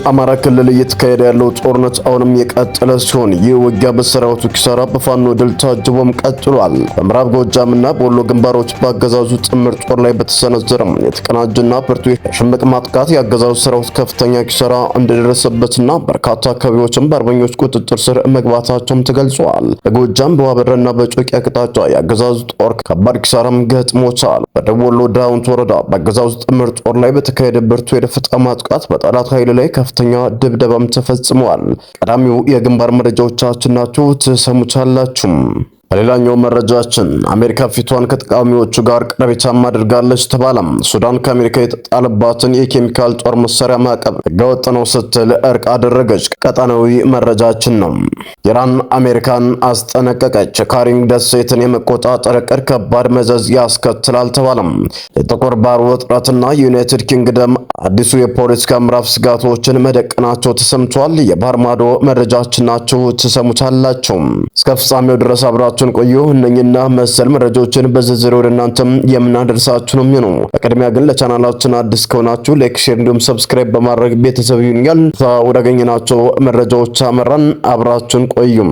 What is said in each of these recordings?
በአማራ ክልል እየተካሄደ ያለው ጦርነት አሁንም የቀጠለ ሲሆን ይህ ውጊያ በሰራዊቱ ኪሳራ በፋኖ ድል ታጅቦም ቀጥሏል። በምዕራብ ጎጃምና በወሎ ግንባሮች በአገዛዙ ጥምር ጦር ላይ በተሰነዘረም የተቀናጀና ብርቱ የሽምቅ ማጥቃት የአገዛዙ ሰራዊት ከፍተኛ ኪሳራ እንደደረሰበትና በርካታ አካባቢዎችም በአርበኞች ቁጥጥር ስር መግባታቸውም ተገልጿል። በጎጃም በዋበረና በጮቄ አቅጣጫ የአገዛዙ ጦር ከባድ ኪሳራም ገጥሞታል። በደቡብ ወሎ ዳውንት ወረዳ በአገዛዙ ጥምር ጦር ላይ በተካሄደ ብርቱ የደፈጣ ማጥቃት በጠላት ኃይል ላይ ከፍተኛ ድብደባም ተፈጽሟል። ቀዳሚው የግንባር መረጃዎቻችን ናቸው፣ ትሰሙታላችሁ። በሌላኛው መረጃችን አሜሪካ ፊቷን ከተቃዋሚዎቹ ጋር ቀረቤታም አድርጋለች ተባለም። ሱዳን ከአሜሪካ የተጣለባትን የኬሚካል ጦር መሳሪያ ማዕቀብ ህገወጥ ነው ስትል እርቅ አደረገች። ቀጣናዊ መረጃችን ነው። ኢራን አሜሪካን አስጠነቀቀች። ካሪንግ ደሴትን የመቆጣጠር እቅድ ከባድ መዘዝ ያስከትላል ተባለም። የጥቁር ባህር ውጥረትና የዩናይትድ ኪንግደም አዲሱ የፖለቲካ ምዕራፍ ስጋቶችን መደቀናቸው ተሰምቷል። የባህር ማዶ መረጃችን ናቸው፣ ትሰሙታላችሁ። እስከ ፍጻሜው ድረስ አብራችሁ ቆዩ። እነኝና መሰል መረጃዎችን በዝርዝር ወደ እናንተም የምናደርሳችሁ ነው የሚሆነው። በቅድሚያ ግን ለቻናላችን አዲስ ከሆናችሁ ላይክ፣ ሼር እንዲሁም ሰብስክራይብ በማድረግ ቤተሰብ ይሁንኛል። ወዳገኘናቸው መረጃዎች አመራን። አብራችሁን ቆዩም።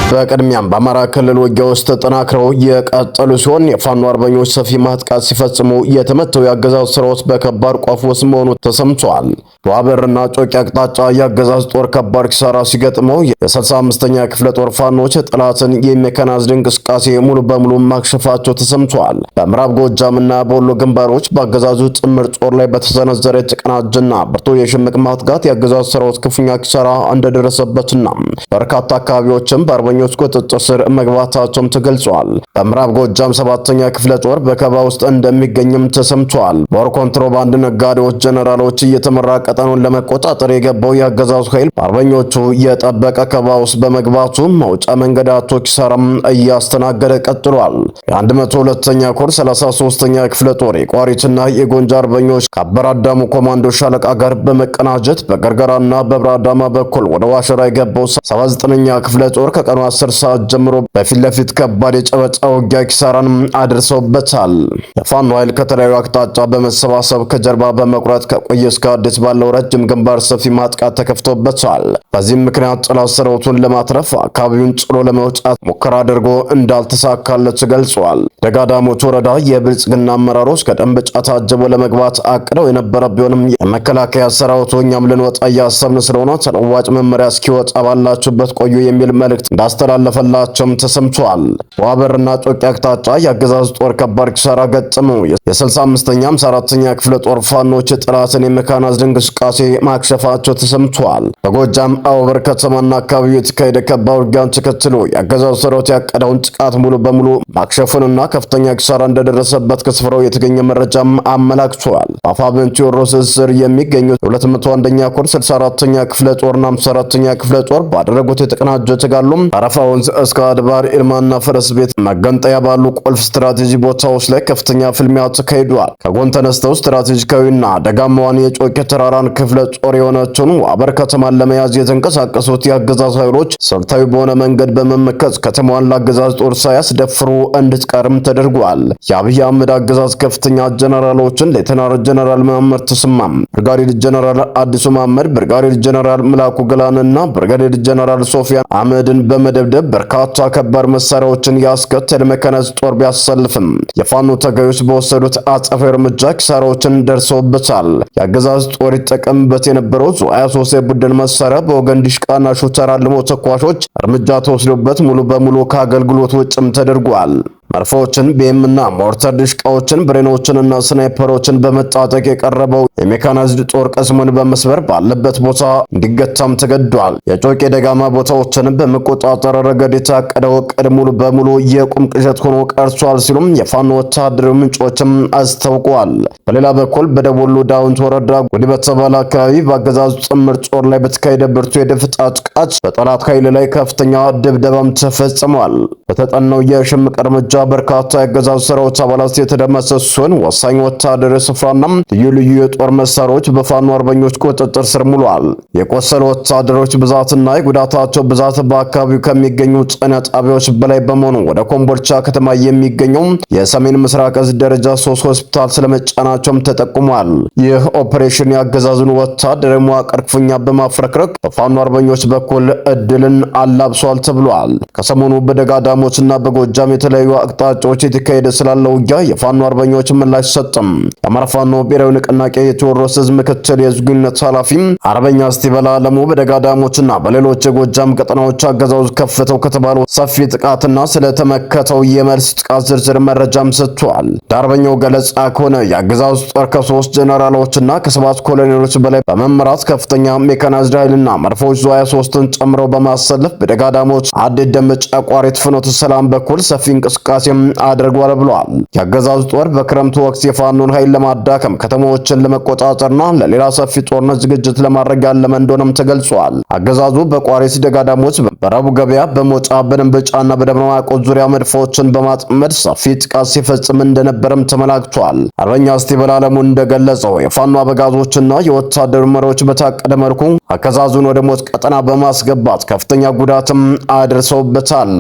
በቅድሚያም በአማራ ክልል ውጊያ ውስጥ ተጠናክረው የቀጠሉ ሲሆን የፋኖ አርበኞች ሰፊ ማጥቃት ሲፈጽሙ የተመተው የአገዛዙ ሰራዊት በከባድ ቋፍ ውስጥ መሆኑ ተሰምቷል። በዋበርና ጮቄ አቅጣጫ የአገዛዙ ጦር ከባድ ኪሳራ ሲገጥመው የ65ኛ ክፍለ ጦር ፋኖች ጠላትን የሜካናይዝድ እንቅስቃሴ ሙሉ በሙሉ ማክሸፋቸው ተሰምቷል። በምዕራብ ጎጃምና በወሎ ግንባሮች በአገዛዙ ጥምር ጦር ላይ በተሰነዘረ የተቀናጀና ብርቱ የሽምቅ ማጥቃት የአገዛዙ ሰራዊት ክፉኛ ኪሳራ እንደደረሰበትና በርካታ አካባቢዎችም በአርበኞች ቁጥጥር ስር መግባታቸውም ተገልጿል። በምዕራብ ጎጃም 7ኛ ክፍለ ጦር በከባ ውስጥ እንደሚገኝም ተሰምቷል። በወር ኮንትሮባንድ ነጋዴዎች ጀነራሎች እየተመራ ቀጠናውን ለመቆጣጠር የገባው የአገዛዙ ኃይል በአርበኞቹ የጠበቀ ከባ ውስጥ በመግባቱ መውጫ መንገድ አጥቶ ኪሳራም እያስተናገደ ቀጥሏል። የ102ኛ ኮር 33ኛ ክፍለ ጦር የቋሪትና የጎንጃ አርበኞች ከአበራዳሙ ኮማንዶ ሻለቃ ጋር በመቀናጀት በገርገራና በብራዳማ በኩል ወደ ዋሸራ የገባው 79ኛ ክፍለ ጦር ከቀኑ 10 ሰዓት ጀምሮ በፊት ለፊት ከባድ የጨበጣ ውጊያ ኪሳራን አድርሰውበታል። የፋኖ ኃይል ከተለያዩ አቅጣጫ በመሰባሰብ ከጀርባ በመቁረጥ ከቆየ እስከ አዲስ ባለው ረጅም ግንባር ሰፊ ማጥቃት ተከፍቶበታል። በዚህም ምክንያት ጠላት ሰራዊቱን ለማትረፍ አካባቢውን ጥሎ ለመውጣት ሙከራ አድርጎ እንዳልተሳካለት ገልጿል። ደጋዳሞት ወረዳ የብልጽግና አመራሮች ከደንበጫ ታጅበው ለመግባት አቅደው የነበረ ቢሆንም የመከላከያ ሰራዊቱ እኛም ልንወጣ እያሰብን ስለሆነ ተለዋጭ መመሪያ እስኪወጣ ባላችሁበት ቆዩ የሚል መልእክት እንዳስተላለፈላቸውም ተሰምቷል። በዋበርና ጮቄ አቅጣጫ የአገዛዙ ጦር ከባድ ኪሳራ ገጠመው። የ65ኛ 54ኛ ክፍለ ጦር ፋኖች ጠላትን የሜካናይዝድ እንቅስቃሴ ማክሸፋቸው ተሰምቷል። በጎጃም አውበር ከተማና አካባቢው የተካሄደ ከባድ ውጊያን ተከትሎ የአገዛዙ ሰራዊት ያቀደውን ጥቃት ሙሉ በሙሉ ማክሸፉንና ከፍተኛ ኪሳራ እንደደረሰበት ከስፍራው የተገኘ መረጃም አመላክቷል። በአፋብኃይል ቴዎድሮስ ስር የሚገኙት የ201ኛ ኮር 64ኛ ክፍለ ጦርና 54ኛ ክፍለ ጦር ባደረጉት የተቀናጀ ተጋድሎም አረፋ ወንዝ እስከ አድባር ኢልማና ፈረስ ቤት መገንጠያ ባሉ ቁልፍ ስትራቴጂ ቦታዎች ላይ ከፍተኛ ፍልሚያ ተካሂዷል። ከጎን ተነስተው ስትራቴጂካዊና ደጋማዋን የጮቄ ተራራን ክፍለ ጦር የሆነችውን ዋበር ከተማን ለመያዝ የተንቀሳቀሱት የአገዛዝ ኃይሎች ስልታዊ በሆነ መንገድ በመመከት ከተማዋን ለአገዛዝ ጦር ሳያስደፍሩ እንድትቀርም ተደርጓል። የአብይ አህመድ አገዛዝ ከፍተኛ ጀነራሎችን ሌተናል ጀነራል መሐመድ ተሰማም፣ ብርጋዴር ጀነራል አዲሱ መሐመድ፣ ብርጋዴር ጀነራል ምላኩ ገላንና ብርጋዴር ጀነራል ሶፊያን አህመድን በመደብደብ በርካታ ከባድ መሳሪያዎችን ያስከተለ መከናይዝድ ጦር ቢያሰልፍም የፋኖ ተጋዮች በወሰዱት አጸፋዊ እርምጃ ኪሳራዎችን ደርሰውበታል። የአገዛዝ ጦር ይጠቀምበት የነበረው ዙ-23 የቡድን መሳሪያ በወገን ዲሽቃና ሹተር አልሞ ተኳሾች እርምጃ ተወስዶበት ሙሉ በሙሉ ከአገልግሎት ውጭም ተደርጓል። መርፎችን፣ ቢኤምና ሞርተር ድሽቃዎችን፣ ብሬኖችንና ስናይፐሮችን በመጣጠቅ የቀረበው የሜካናይዝድ ጦር ቀስሙን በመስበር ባለበት ቦታ እንዲገታም ተገዷል። የጮቄ ደጋማ ቦታዎችን በመቆጣጠር ረገድ የታቀደው ዕቅድ ሙሉ በሙሉ የቁም ቅዠት ሆኖ ቀርቷል ሲሉም የፋኖ ወታደራዊ ምንጮችም አስታውቀዋል። በሌላ በኩል በደቡብ ወሎ ዳውንት ወረዳ ጉዲ በተባለ አካባቢ በአገዛዙ ጥምር ጦር ላይ በተካሄደ ብርቱ የደፈጣ ጥቃት በጠላት ኃይል ላይ ከፍተኛ ድብደባም ተፈጽሟል። በተጠናው የሽምቅ እርምጃ በርካታ የአገዛዙ ሰራዊት አባላት የተደመሰሱ ሲሆን ወሳኝ ወታደራዊ ስፍራና ልዩ ልዩ የጦር መሳሪያዎች በፋኖ አርበኞች ቁጥጥር ስር ውለዋል። የቆሰሉ ወታደሮች ብዛትና የጉዳታቸው ብዛት በአካባቢው ከሚገኙ ጤና ጣቢያዎች በላይ በመሆኑ ወደ ኮምቦልቻ ከተማ የሚገኘው የሰሜን ምስራቅ እዝ ደረጃ 3 ሆስፒታል ስለመጫናቸውም ተጠቁሟል። ይህ ኦፕሬሽን የአገዛዙን ወታደራዊ መዋቅር ክፉኛ በማፍረክረክ በፋኖ አርበኞች በኩል እድልን አላብሷል ተብሏል። ከሰሞኑ በደጋዳሞትና በጎጃም የተለያዩ አቅጣጫዎች የተካሄደ ስላለው ውጊያ የፋኖ አርበኞች ምላሽ ሰጥም። የአማራ ፋኖ ብሔራዊ ንቅናቄ የቴዎድሮስ ዕዝ ምክትል የህዝብ ግንኙነት ኃላፊ አርበኛ እስቲበላ አለሙ በደጋዳሞችና በሌሎች የጎጃም ቀጠናዎች አገዛዙ ከፍተው ከተባለው ሰፊ ጥቃትና ስለተመከተው የመልስ ጥቃት ዝርዝር መረጃም ሰጥቷል። አርበኛው ገለጻ ከሆነ የአገዛዙ ጦር ከ3 ጀነራሎችና ከ7 ኮሎኔሎች በላይ በመመራት ከፍተኛ ሜካናይዝድ ኃይልና መድፎች ዙ 23ን ጨምረው በማሰለፍ በደጋዳሞች አዴት ደመጫ ቋሪት ፍኖተ ሰላም በኩል ሰፊ እንቅስቃሴም አድርጓል ብለዋል። የአገዛዙ ጦር በክረምቱ ወቅት የፋኖን ኃይል ለማዳከም ከተሞችን ለመቆጣጠርና ለሌላ ሰፊ ጦርነት ዝግጅት ለማድረግ ያለመ እንደሆነም ተገልጿል። አገዛዙ በቋሪት ደጋዳሞች፣ በረቡዕ ገበያ፣ በሞጫ፣ በደንበጫና በደብረ ማርቆስ ዙሪያ መድፎችን በማጥመድ ሰፊ ጥቃት ሲፈጽም እንደነበረም ተመላክቷል። አርበኛ እስቲበላ አለሙ እንደገለጸው የፋኖ አበጋዞችና የወታደር መሪዎች በታቀደ መልኩ አገዛዙን ወደ ሞት ቀጠና በማስገባት ከፍተኛ ጉዳትም አድርሰውበታል።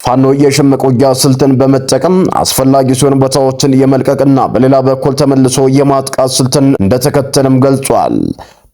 ፋኖ የሽምቅ ውጊያ ስልትን በመጠቀም አስፈላጊ ሲሆን ቦታዎችን የመልቀቅና በሌላ በኩል ተመልሶ የማጥቃት ስልትን እንደተከተለም ገልጿል።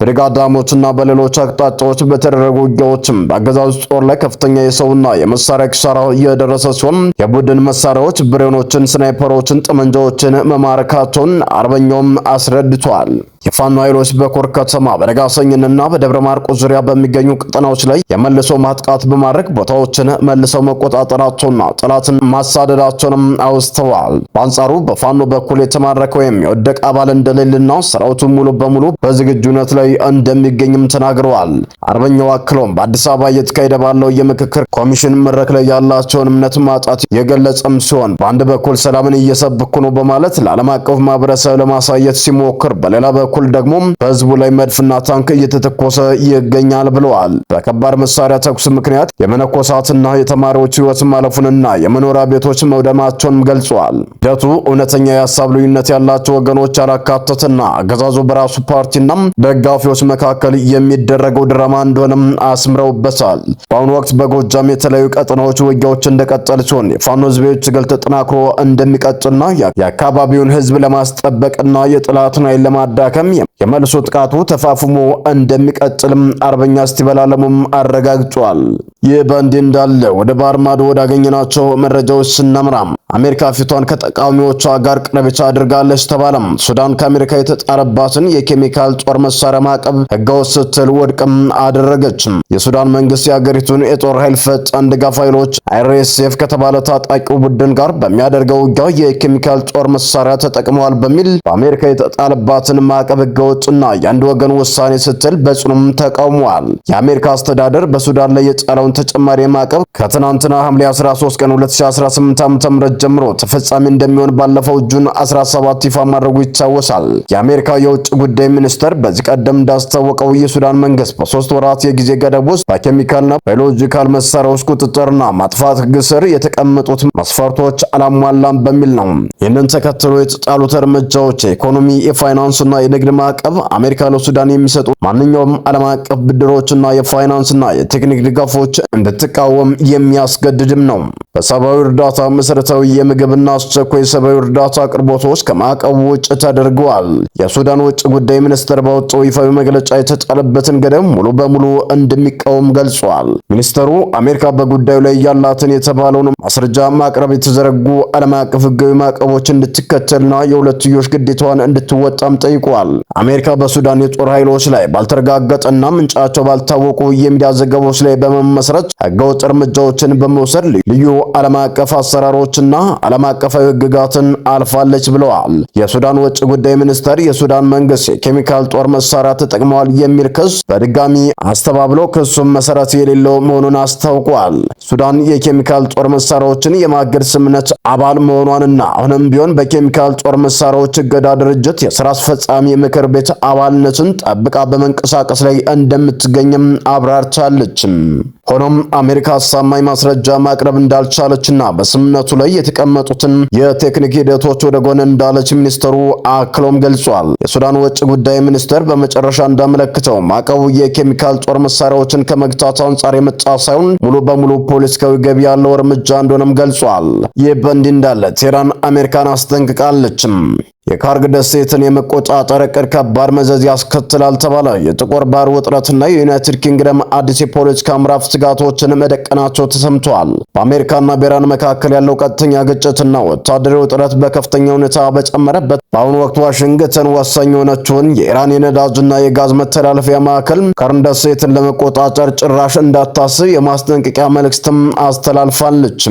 በደጋዳሞችና በሌሎች አቅጣጫዎች በተደረጉ ውጊያዎችም በአገዛዙ ጦር ላይ ከፍተኛ የሰውና የመሳሪያ ኪሳራ የደረሰ ሲሆን የቡድን መሳሪያዎች፣ ብሬኖችን፣ ስናይፐሮችን፣ ጠመንጃዎችን መማረካቸውን አርበኛውም አስረድቷል። የፋኖ ኃይሎች በኮር ከተማ በነጋሰኝንና በደብረ ማርቆስ ዙሪያ በሚገኙ ቀጠናዎች ላይ የመልሶ ማጥቃት በማድረግ ቦታዎችን መልሰው መቆጣጠራቸውና ጠላትን ማሳደዳቸውንም አውስተዋል። በአንጻሩ በፋኖ በኩል የተማረከ ወይም የወደቀ አባል እንደሌልና ሰራዊቱ ሙሉ በሙሉ በዝግጁነት ላይ እንደሚገኝም ተናግረዋል። አርበኛው አክሎም በአዲስ አበባ እየተካሄደ ባለው የምክክር ኮሚሽን መድረክ ላይ ያላቸውን እምነት ማጣት የገለጸም ሲሆን በአንድ በኩል ሰላምን እየሰበኩ ነው በማለት ለዓለም አቀፍ ማህበረሰብ ለማሳየት ሲሞክር፣ በሌላ በኩል ደግሞ በህዝቡ ላይ መድፍና ታንክ እየተተኮሰ ይገኛል ብለዋል። በከባድ መሳሪያ ተኩስ ምክንያት የመነኮሳትና የተማሪዎች ህይወት ማለፉንና የመኖሪያ ቤቶች መውደማቸውን ገልጸዋል። ሂደቱ እውነተኛ የሀሳብ ልዩነት ያላቸው ወገኖች ያላካተተና አገዛዙ በራሱ ፓርቲና ደጋፊዎች መካከል የሚደረገው ድራማ እንደሆነም አስምረውበታል። በአሁኑ ወቅት በጎጃም የተለያዩ ቀጠናዎች ውጊያዎች እንደቀጠሉ ሲሆን የፋኖ ህዝባዊ ትግል ተጠናክሮ እንደሚቀጥልና የአካባቢውን ህዝብ ለማስጠበቅና የጠላትን ኃይል ለማዳከም የመልሶ ጥቃቱ ተፋፍሞ እንደሚቀጥልም አርበኛ እስቲበላ አለሙም አረጋግጧል። ይህ በእንዲህ እንዳለ ወደ ባህር ማዶ ወዳገኘናቸው መረጃዎች ስናምራ አሜሪካ ፊቷን ከተቃዋሚዎቿ ጋር ቀለበቻ አድርጋለች ተባለም። ሱዳን ከአሜሪካ የተጣለባትን የኬሚካል ጦር መሳሪያ ማዕቀብ ህገወጥ ስትል ወድቅም አደረገች። የሱዳን መንግስት የሀገሪቱን የጦር ኃይል ፈጣን ድጋፍ ኃይሎች RSF ከተባለ ታጣቂው ቡድን ጋር በሚያደርገው ውጊያ የኬሚካል ጦር መሳሪያ ተጠቅመዋል በሚል በአሜሪካ የተጣለባትን ማዕቀብ ህገወጥና የአንድ ወገን ውሳኔ ስትል በጽኑም ተቃውሟል። የአሜሪካ አስተዳደር በሱዳን ላይ የጣለውን ተጨማሪ ማዕቀብ ከትናንትና ሐምሌ 13 ቀን 2018 ዓ.ም ጀምሮ ተፈጻሚ እንደሚሆን ባለፈው ጁን 17 ይፋ ማድረጉ ይታወሳል። የአሜሪካ የውጭ ጉዳይ ሚኒስቴር በዚህ ቀደም እንዳስታወቀው የሱዳን መንግስት በ3 ወራት የጊዜ ገደብ ውስጥ በኬሚካልና ባዮሎጂካል መሳሪያዎች ቁጥጥርና ማጥፋት ህግ ስር የተቀመጡት መስፈርቶች አላሟላም በሚል ነው። ይህንን ተከትሎ የተጣሉት እርምጃዎች የኢኮኖሚ፣ የፋይናንስና የንግድ ማዕቀብ አሜሪካ ለሱዳን የሚሰጡ ማንኛውም ዓለም አቀፍ ብድሮችና የፋይናንስና የቴክኒክ ድጋፎች እንድትቃወም የሚያስገድድም ነው። በሰብአዊ እርዳታ መሰረታዊ የምግብና አስቸኳይ ሰብአዊ እርዳታ አቅርቦቶች ከማዕቀቡ ውጭ ተደርገዋል። የሱዳን ውጭ ጉዳይ ሚኒስቴር ባወጣው ይፋዊ መግለጫ የተጣለበትን ገደብ ሙሉ በሙሉ እንደሚቃወም ገልጿል። ሚኒስተሩ አሜሪካ በጉዳዩ ላይ ያላትን የተባለውን ማስረጃ ማቅረብ የተዘረጉ ዓለም አቀፍ ህጋዊ ማዕቀቦች እንድትከተልና የሁለትዮሽ ግዴታዋን እንድትወጣም ጠይቋል። አሜሪካ በሱዳን የጦር ኃይሎች ላይ ባልተረጋገጠና ምንጫቸው ባልታወቁ የሚዲያ ዘገባዎች ላይ በመመስረት ህገወጥ እርምጃዎችን በመውሰድ ልዩ ዓለም አቀፍ አሰራሮችና ዓለም አቀፋዊ ህግጋትን አልፋለች ብለዋል። የሱዳን ውጭ ጉዳይ ሚኒስቴር የሱዳን መንግስት የኬሚካል ጦር መሳሪያ ተጠቅመዋል የሚል ክስ በድጋሚ አስተባብሎ ክሱም መሰረት የሌለው መሆኑን አስታውቋል። ሱዳን የኬሚካል ጦር መሳሪያዎችን የማገድ ስምምነት አባል መሆኗንና አሁንም ቢሆን በኬሚካል ጦር መሳሪያዎች እገዳ ድርጅት የሥራ አስፈጻሚ ምክር ቤት አባልነትን ጠብቃ በመንቀሳቀስ ላይ እንደምትገኝም አብራርታለች። ሆኖም አሜሪካ አሳማኝ ማስረጃ ማቅረብ እንዳልቻለችና በስምምነቱ ላይ የተቀመጡትን የቴክኒክ ሂደቶች ወደ ጎን እንዳለች ሚኒስተሩ አክሎም ገልጿል። የሱዳን ውጭ ጉዳይ ሚኒስተር በመጨረሻ እንዳመለከተው ማዕቀቡ የኬሚካል ጦር መሳሪያዎችን ከመግታት አንጻር የመጣ ሳይሆን ሙሉ በሙሉ ፖለቲካዊ ገቢ ያለው እርምጃ እንደሆነም ገልጿል። ይህ በእንዲህ እንዳለ ቴህራን አሜሪካን አስጠንቅቃለችም። የካርግ ደሴትን የመቆጣጠር ዕቅድ ከባድ መዘዝ ያስከትላል ተባለ። የጥቁር ባህር ውጥረትና የዩናይትድ ኪንግደም አዲስ የፖለቲካ ምዕራፍ ስጋቶችን መደቀናቸው ተሰምተዋል። በአሜሪካና በኢራን መካከል ያለው ቀጥተኛ ግጭትና ወታደራዊ ውጥረት በከፍተኛ ሁኔታ በጨመረበት በአሁኑ ወቅት ዋሽንግተን ወሳኝ የሆነችውን የኢራን የነዳጅና የጋዝ መተላለፊያ ማዕከል ካርግ ደሴትን ለመቆጣጠር ጭራሽ እንዳታስብ የማስጠንቀቂያ መልእክትም አስተላልፋለች።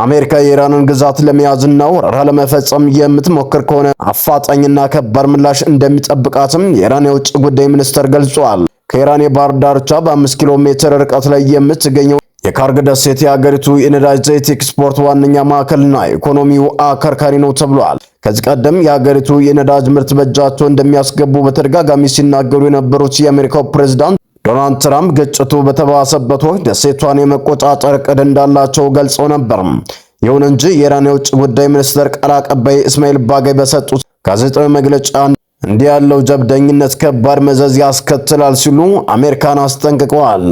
አሜሪካ የኢራንን ግዛት ለመያዝና ወረራ ለመፈጸም የምትሞክር ከሆነ አፋጣኝና ከባድ ምላሽ እንደሚጠብቃትም የኢራን የውጭ ጉዳይ ሚኒስተር ገልጿል። ከኢራን የባህር ዳርቻ በ5 ኪሎ ሜትር ርቀት ላይ የምትገኘው የካርግ ደሴት የሀገሪቱ የነዳጅ ዘይት ኤክስፖርት ዋነኛ ማዕከልና ኢኮኖሚው አከርካሪ ነው ተብሏል። ከዚህ ቀደም የሀገሪቱ የነዳጅ ምርት በእጃቸው እንደሚያስገቡ በተደጋጋሚ ሲናገሩ የነበሩት የአሜሪካው ፕሬዝዳንት ዶናልድ ትራምፕ ግጭቱ በተባሰበት ወቅት ደሴቷን የመቆጣጠር ዕቅድ እንዳላቸው ገልጸው ነበር። ይሁን እንጂ የኢራን የውጭ ጉዳይ ሚኒስትር ቃል አቀባይ እስማኤል ባጋይ በሰጡት ጋዜጣዊ መግለጫ እንዲህ ያለው ጀብደኝነት ከባድ መዘዝ ያስከትላል ሲሉ አሜሪካን አስጠንቅቀዋል።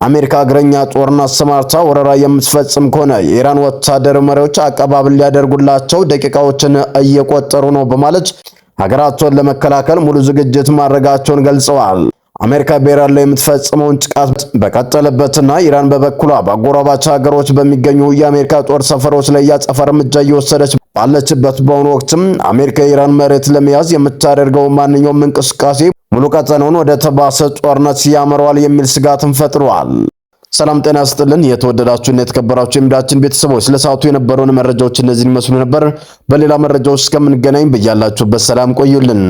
አሜሪካ እግረኛ ጦርና አሰማርታ ወረራ የምትፈጽም ከሆነ የኢራን ወታደራዊ መሪዎች አቀባበል ሊያደርጉላቸው ደቂቃዎችን እየቆጠሩ ነው በማለት ሀገራቸውን ለመከላከል ሙሉ ዝግጅት ማድረጋቸውን ገልጸዋል። አሜሪካ በኢራን ላይ የምትፈጽመውን ጥቃት በቀጠለበትና ኢራን በበኩሏ በአጎራባች ሀገሮች በሚገኙ የአሜሪካ ጦር ሰፈሮች ላይ ያጸፋ እርምጃ እየወሰደች ባለችበት በአሁኑ ወቅትም አሜሪካ የኢራን መሬት ለመያዝ የምታደርገው ማንኛውም እንቅስቃሴ ሙሉ ቀጠናውን ወደ ተባሰ ጦርነት ያመራዋል የሚል ስጋትን ፈጥሯል። ሰላም ጤና ይስጥልን። የተወደዳችሁና የተከበራችሁ የሚዲያችን ቤተሰቦች ለሰዓቱ የነበሩን መረጃዎች እነዚህን ይመስሉ ነበር። በሌላ መረጃዎች እስከምንገናኝ በያላችሁበት ሰላም ቆዩልን።